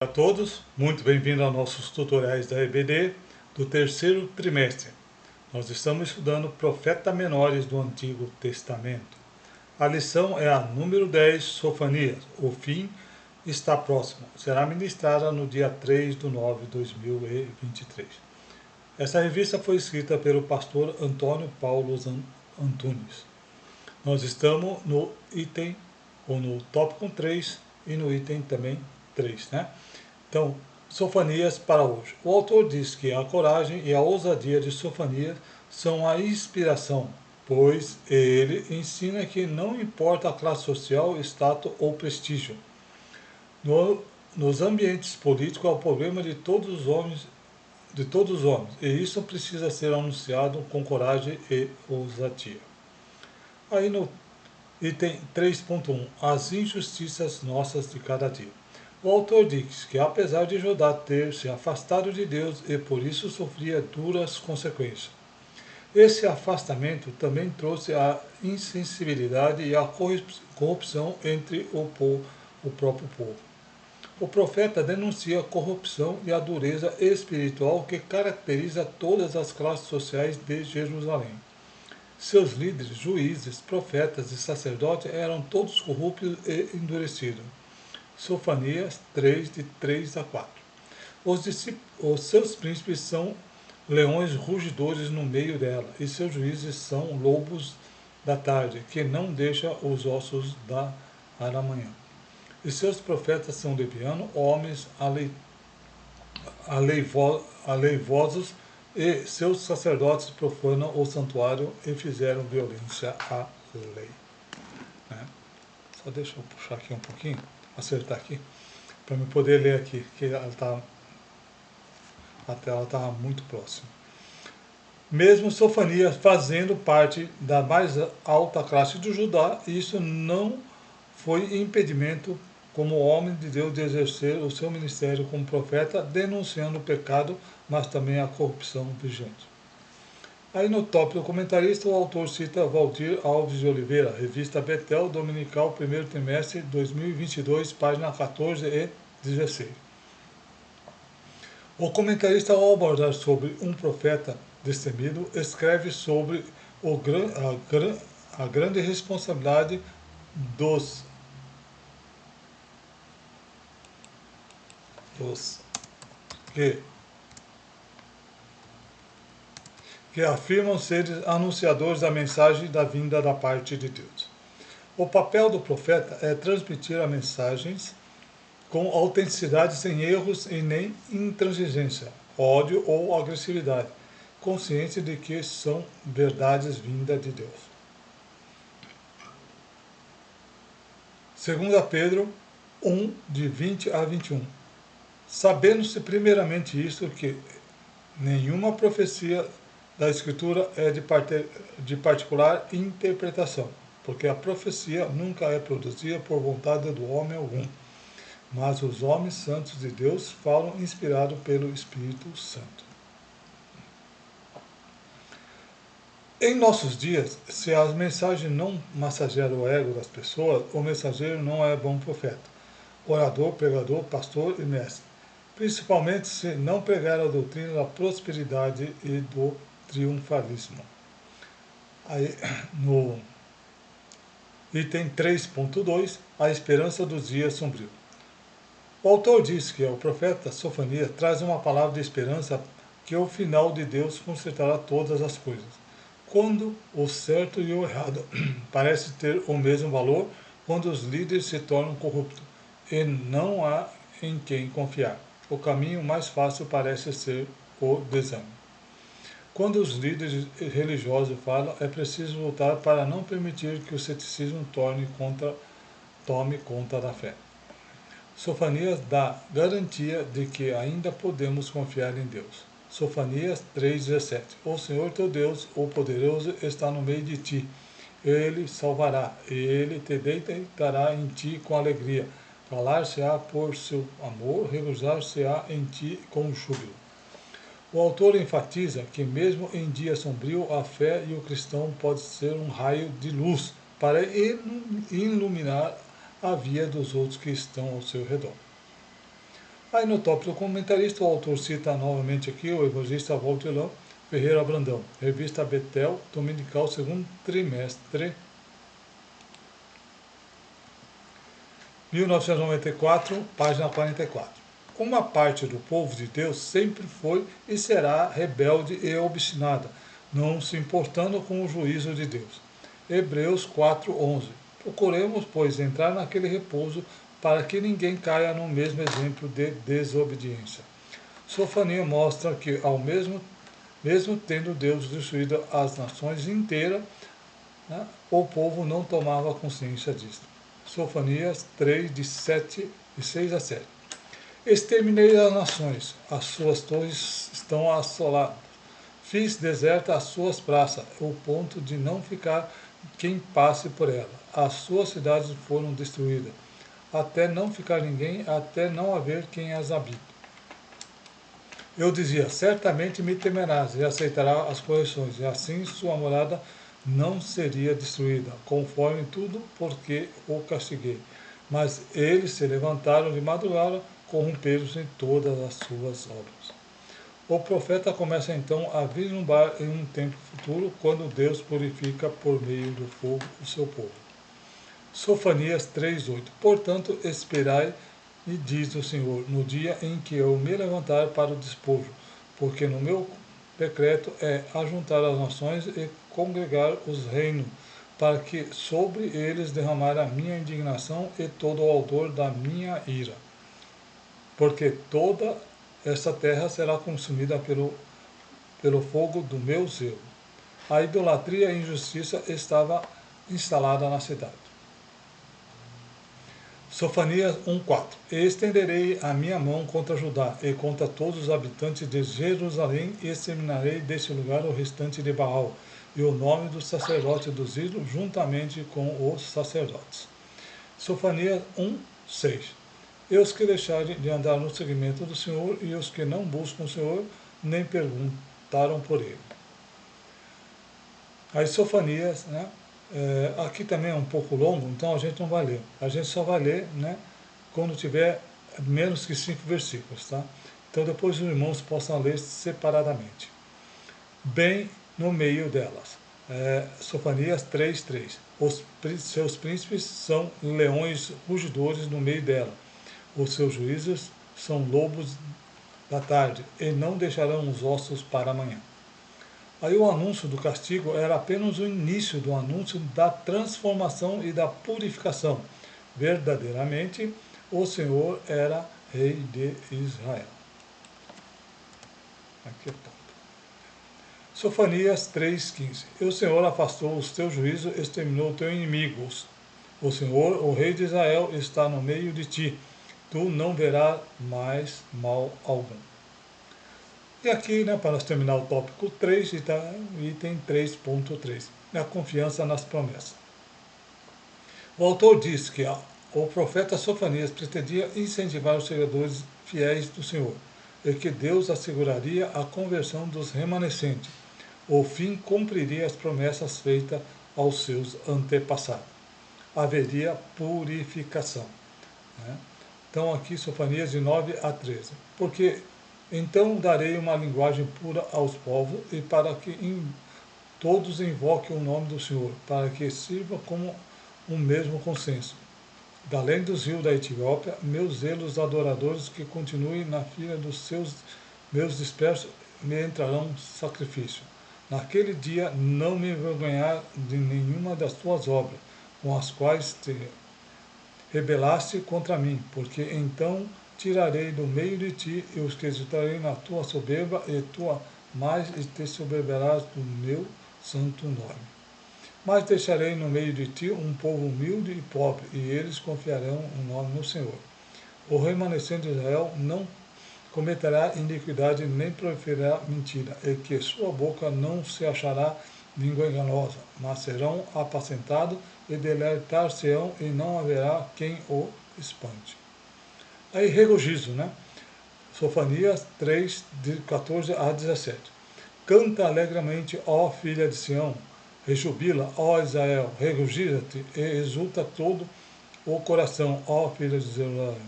Olá a todos, muito bem-vindo aos nossos tutoriais da EBD do terceiro trimestre. Nós estamos estudando profetas menores do Antigo Testamento. A lição é a número 10, Sofanias. O fim está próximo. Será ministrada no dia 3 de nove de 2023. Essa revista foi escrita pelo pastor Antônio Paulo Antunes. Nós estamos no item, ou no tópico 3 e no item também 3, né? Então, Sofanias para hoje. O autor diz que a coragem e a ousadia de Sofanias são a inspiração, pois ele ensina que não importa a classe social, status ou prestígio. Nos ambientes políticos é o problema de todos os homens, e isso precisa ser anunciado com coragem e ousadia. Aí no item 3.1, as injustiças nossas de cada dia. O autor diz que apesar de Judá ter se afastado de Deus e por isso sofria duras consequências, esse afastamento também trouxe a insensibilidade e a corrupção entre o próprio povo. O profeta denuncia a corrupção e a dureza espiritual que caracteriza todas as classes sociais de Jerusalém. Seus líderes, juízes, profetas e sacerdotes eram todos corruptos e endurecidos. Sofanias 3, de 3 a 4. Os seus príncipes são leões rugidores no meio dela, e seus juízes são lobos da tarde, que não deixam os ossos da manhã. E seus profetas são levianos, homens aleivosos, e seus sacerdotes profanam o santuário e fizeram violência à lei. Né? Só deixa eu puxar aqui um pouquinho, acertar aqui, para eu poder ler aqui, que a tela está muito próxima. Mesmo Sofanias fazendo parte da mais alta classe de Judá, isso não foi impedimento como homem de Deus de exercer o seu ministério como profeta, denunciando o pecado, mas também a corrupção vigente. Aí no tópico comentarista, o autor cita Valdir Alves de Oliveira, revista Betel, dominical, primeiro trimestre 2022, página 14 e 16. O comentarista, ao abordar sobre um profeta destemido, escreve sobre a grande responsabilidade dos que afirmam ser anunciadores da mensagem da vinda da parte de Deus. O papel do profeta é transmitir as mensagens com autenticidade, sem erros e nem intransigência, ódio ou agressividade, consciente de que são verdades vindas de Deus. 2 Pedro 1, de 20 a 21. Sabendo-se primeiramente isto, que nenhuma profecia da Escritura é de particular interpretação, porque a profecia nunca é produzida por vontade do homem algum, mas os homens santos de Deus falam inspirados pelo Espírito Santo. Em nossos dias, se as mensagens não massageiam o ego das pessoas, o mensageiro não é bom profeta, orador, pregador, pastor e mestre, principalmente se não pregar a doutrina da prosperidade e do triunfalismo. Aí, no item 3.2, a esperança dos dias sombrios. O autor diz que o profeta Sofanias traz uma palavra de esperança que o final de Deus consertará todas as coisas. Quando o certo e o errado parecem ter o mesmo valor, quando os líderes se tornam corruptos e não há em quem confiar, o caminho mais fácil parece ser o desânimo. Quando os líderes religiosos falam, é preciso lutar para não permitir que o ceticismo tome conta da fé. Sofanias dá garantia de que ainda podemos confiar em Deus. Sofanias 3,17. O Senhor teu Deus, o poderoso, está no meio de ti. Ele salvará, e ele te deitará em ti com alegria. Falar-se-á por seu amor, regozijar-se-á em ti com júbilo. O autor enfatiza que mesmo em dia sombrio, a fé e o cristão pode ser um raio de luz para iluminar a via dos outros que estão ao seu redor. Aí no tópico comentarista, o autor cita novamente aqui o evangelista Valtilão Ferreira Brandão, revista Betel, dominical, segundo trimestre, 1994, página 44. Uma parte do povo de Deus sempre foi e será rebelde e obstinada, não se importando com o juízo de Deus. Hebreus 4:11. Procuremos, pois, entrar naquele repouso para que ninguém caia no mesmo exemplo de desobediência. Sofania mostra que, mesmo tendo Deus destruído as nações inteiras, né, o povo não tomava consciência disso. Sofonias 3, de 6 a 7. Exterminei as nações, as suas torres estão assoladas. Fiz deserta as suas praças, ao ponto de não ficar quem passe por ela. As suas cidades foram destruídas, até não ficar ninguém, até não haver quem as habite. Eu dizia, certamente me temerás e aceitará as correções, e assim sua morada não seria destruída, conforme tudo, porque o castiguei. Mas eles se levantaram de madrugada, corromperam-se em todas as suas obras. O profeta começa então a vislumbrar em um tempo futuro, quando Deus purifica por meio do fogo o seu povo. Sofonias 3:8. Portanto, esperai, e diz o Senhor, no dia em que eu me levantar para o despojo, porque no meu decreto é ajuntar as nações e congregar os reinos, para que sobre eles derramar a minha indignação e todo o autor da minha ira. Porque toda esta terra será consumida pelo fogo do meu zelo. A idolatria e injustiça estava instalada na cidade. Sofonias 1:4. E estenderei a minha mão contra Judá e contra todos os habitantes de Jerusalém e exterminarei deste lugar o restante de Baal e o nome do sacerdote dos ídolos juntamente com os sacerdotes. Sofonias 1:6. E os que deixarem de andar no seguimento do Senhor e os que não buscam o Senhor nem perguntaram por ele. As Sofonias, né? Aqui também é um pouco longo, então a gente não vai ler. A gente só vai ler, né, quando tiver menos que 5 versículos. Tá? Então depois os irmãos possam ler separadamente. Bem no meio delas. Sofonias 3:3. Seus príncipes são leões rugidores no meio dela. Os seus juízes são lobos da tarde, e não deixarão os ossos para amanhã. Aí o anúncio do castigo era apenas o início do anúncio da transformação e da purificação. Verdadeiramente, o Senhor era rei de Israel. Aqui é top. Sofonias 3:15. E o Senhor afastou os teus juízos, exterminou teus inimigos. O Senhor, o rei de Israel, está no meio de ti. Tu não verás mais mal algum. E aqui, né, para nós terminar o tópico 3, item 3.3, a confiança nas promessas. O autor diz que o profeta Sofonias pretendia incentivar os seguidores fiéis do Senhor, e que Deus asseguraria a conversão dos remanescentes. O fim cumpriria as promessas feitas aos seus antepassados. Haveria purificação. Né? Então aqui Sofonias de 9 a 13. Porque então darei uma linguagem pura aos povos, e para que todos invoquem o nome do Senhor, para que sirva como um mesmo consenso. Da além dos rios da Etiópia, meus zelos adoradores que continuem na fila dos meus dispersos me entrarão sacrifício. Naquele dia não me envergonhar de nenhuma das tuas obras, com as quais te rebelaste contra mim, porque então tirarei do meio de ti e os que exultarei na tua soberba, e te soberbarás do meu santo nome. Mas deixarei no meio de ti um povo humilde e pobre, e eles confiarão o nome no Senhor. O remanescente de Israel não cometerá iniquidade nem proferirá mentira, e que sua boca não se achará língua enganosa, mas serão apacentados e deleitar-se-ão, e não haverá quem o espante. Aí regozijo, né? Sofonias 3, de 14 a 17. Canta alegremente, ó filha de Sião, rejubila, ó Israel, regozija-te e exulta todo o coração, ó filha de Jerusalém.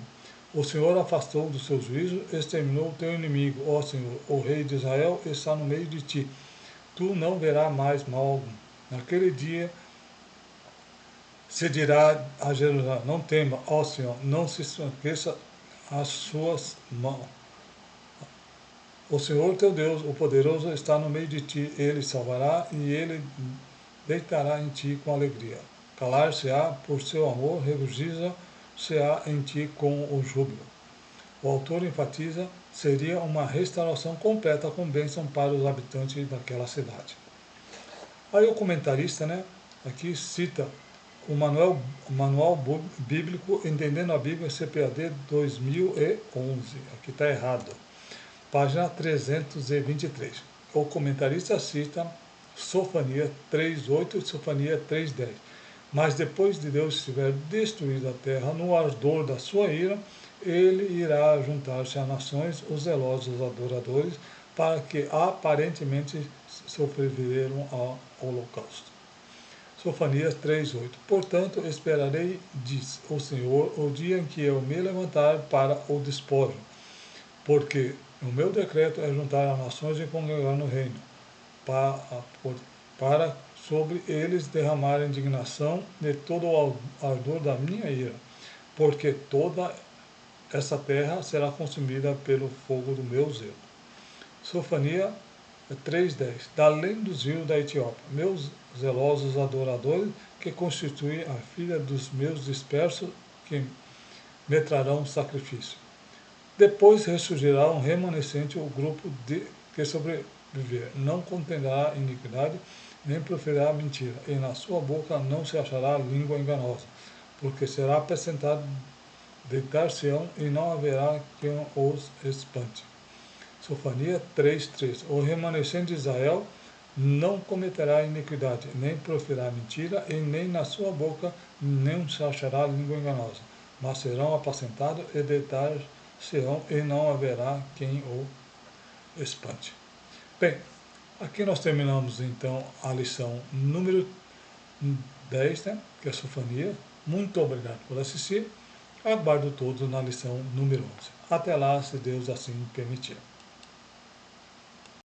O Senhor afastou do seu juízo, exterminou o teu inimigo. Ó Senhor, o Rei de Israel está no meio de ti. Tu não verás mais mal algum. Naquele dia se dirá a Jerusalém, não tema, ó Senhor, não se esqueça as suas mãos. O Senhor teu Deus, o poderoso, está no meio de ti, ele salvará e ele deitará em ti com alegria. Calar-se-á por seu amor, regozija-se-á em ti com o júbilo. O autor enfatiza, seria uma restauração completa com bênção para os habitantes daquela cidade. Aí o comentarista, aqui cita o manual bíblico Entendendo a Bíblia, CPAD 2011. Aqui está errado. Página 323. O comentarista cita Sofonias 3:8 e Sofonias 3:10. Mas depois de Deus tiver destruído a terra, no ardor da sua ira, ele irá juntar-se a nações, os zelosos adoradores, para que aparentemente sobreviveram ao holocausto. Sofonias 3:8. Portanto, esperarei, diz o Senhor, o dia em que eu me levantar para o despojo, porque o meu decreto é juntar as nações e congregar no reino, para sobre eles derramar a indignação de todo o ardor da minha ira, porque toda essa terra será consumida pelo fogo do meu zelo. Sofonias 3:10. Da além dos rios da Etiópia, meus zelosos adoradores, que constituem a filha dos meus dispersos, que me trarão sacrifício. Depois ressurgirá um remanescente, o grupo que sobreviver. Não contenderá iniquidade, nem proferirá mentira, e na sua boca não se achará língua enganosa, porque será apresentado deitar-se-ão e não haverá quem os espante. Sofonias 3:3. O remanescente de Israel não cometerá iniquidade, nem proferirá mentira, e nem na sua boca não se achará língua enganosa, mas serão apacentados e deitar-se-ão, e não haverá quem o espante. Bem, aqui nós terminamos então a lição número 10, que é a Sofonias. Muito obrigado por assistir. Aguardo todos na lição número 11. Até lá, se Deus assim permitir.